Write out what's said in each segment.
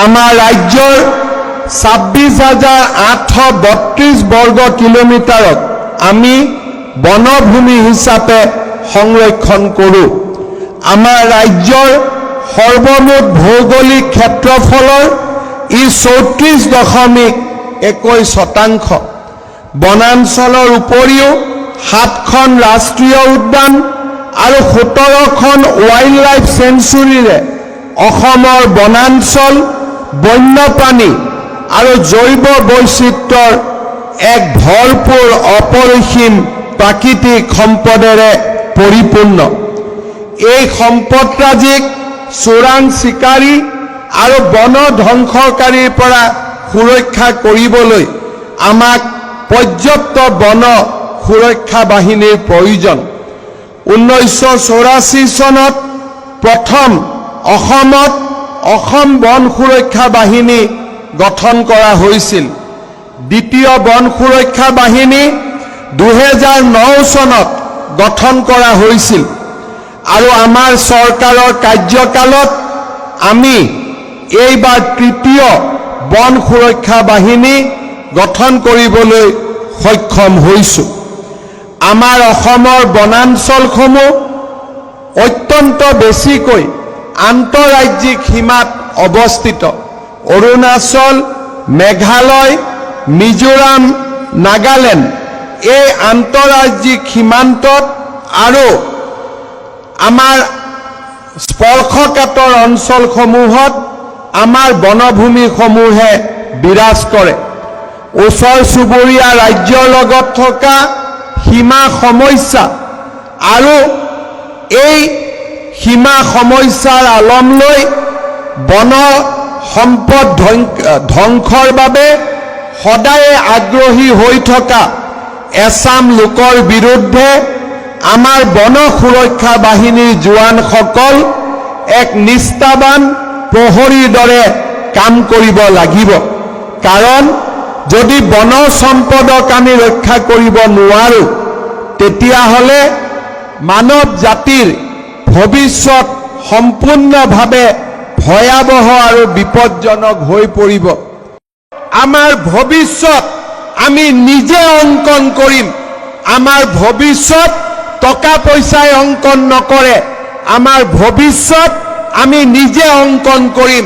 আমাৰ ৰাজ্যৰ 26,832 বৰ্গ কিলোমিটাৰক আমি বনভূমি হিচাপে সংৰক্ষণ কৰোঁ। আমাৰ ৰাজ্যৰ সৰ্বমুঠ ভৌগোলিক ক্ষেত্ৰফলৰ 34.21%। বনাঞ্চলৰ উপৰিও 7খন ৰাষ্ট্ৰীয় উদ্যান আৰু 17খন ৱাইল্ড লাইফ চেঞ্চুৰীৰে অসমৰ বনাঞ্চল, বন্যপ্ৰাণী আৰু জৈৱ বৈচিত্ৰ্যৰ এক ভৰপূৰ অপৰিসীম প্ৰাকৃতিক সম্পদেৰে পৰিপূৰ্ণ। এই সম্পদৰাজিক চোৰাং চিকাৰী আৰু বন ধ্বংসকাৰীৰ পৰা সুৰক্ষা কৰিবলৈ আমাক পৰ্যাপ্ত বন সুৰক্ষা বাহিনীৰ প্ৰয়োজন। 1984 চনত প্ৰথম অসমত অসম বন সুৰক্ষা বাহিনী গঠন কৰা হৈছিল। দ্বিতীয় বন সুৰক্ষা বাহিনী 2009 চনত গঠন কৰা হৈছিল আৰু আমাৰ চৰকাৰৰ কাৰ্যকালত আমি এইবাৰ তৃতীয় বন সুৰক্ষা বাহিনী গঠন কৰিবলৈ সক্ষম হৈছোঁ। আমাৰ অসমৰ বনাঞ্চলসমূহ অত্যন্ত বেছিকৈ আন্তঃৰাজ্যিক সীমাত অৱস্থিত। অৰুণাচল, মেঘালয়, মিজোৰাম, নাগালেণ্ড এই আন্তঃৰাজ্যিক সীমান্তত আৰু আমাৰ স্পৰ্শকাতৰ অঞ্চলসমূহত আমাৰ বনভূমিসমূহে বিৰাজ কৰে। ওচৰ চুবুৰীয়া ৰাজ্যৰ লগত থকা সীমা সমস্যা আৰু এই সীমা সমস্যাৰ আলম লৈ বন সম্পদ ধ্বংসৰ বাবে সদায় আগ্ৰহী হৈ থকা এছাম লোকৰ বিৰুদ্ধে আমাৰ বন সুৰক্ষা বাহিনীৰ জোৱানসকল এক নিষ্ঠাবান প্ৰহৰীৰ দৰে কাম কৰিব লাগিব। কাৰণ যদি বন সম্পদক আমি ৰক্ষা কৰিব নোৱাৰোঁ, তেতিয়াহ'লে মানৱ জাতিৰ ভৱিষ্যত সম্পূৰ্ণভাৱে ভয়াৱহ আৰু বিপদজনক হৈ পৰিব। আমাৰ ভৱিষ্যত আমি নিজে অংকন কৰিম। আমাৰ ভৱিষ্যত টকা পইচাই অংকন নকৰে। আমাৰ ভৱিষ্যত আমি নিজে অংকন কৰিম।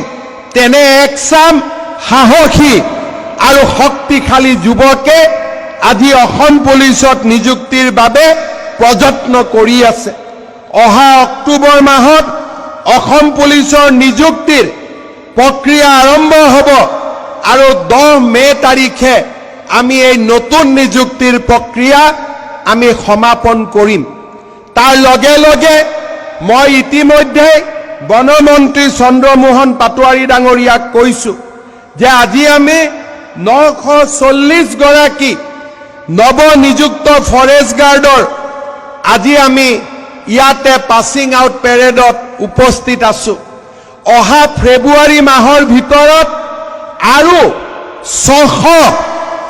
তেনে একচাম সাহসী আৰু শক্তিশালী যুৱকে আজি অসম পুলিচত নিযুক্তিৰ বাবে প্ৰযত্ন কৰি আছে। অহা অক্টোবৰ মাহত অসম পুলিচৰ নিযুক্তিৰ প্ৰক্ৰিয়া আৰম্ভ হ'ব আৰু 10 মে তাৰিখে আমি এই নতুন নিযুক্তিৰ প্ৰক্ৰিয়া আমি সমাপন কৰিম। তাৰ লগে লগে মই ইতিমধ্যে বনমন্ত্ৰী চন্দ্ৰমোহন পাটোৱাৰী ডাঙৰীয়াক কৈছোঁ যে আজি আমি 940 গৰাকী নৱনিযুক্ত ফৰেষ্ট গাৰ্ডৰ আজি আমি ইয়াতে পাছিং আউট পেৰেডত উপস্থিত আছোঁ। অহা ফেব্ৰুৱাৰী মাহৰ ভিতৰত আৰু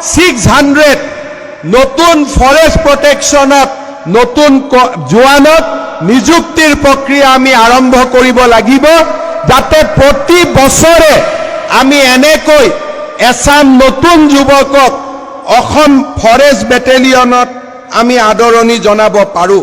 600 নতুন ফৰেষ্ট প্ৰটেকশ্যনত নতুন জোৱানক নিযুক্তিৰ প্ৰক্ৰিয়া আমি আৰম্ভ কৰিব লাগিব, যাতে প্ৰতি বছৰে আমি এনেকৈ এছাম নতুন যুৱকক অসম ফৰেষ্ট বেটেলিয়নত আমি আদৰণি জনাব পাৰোঁ।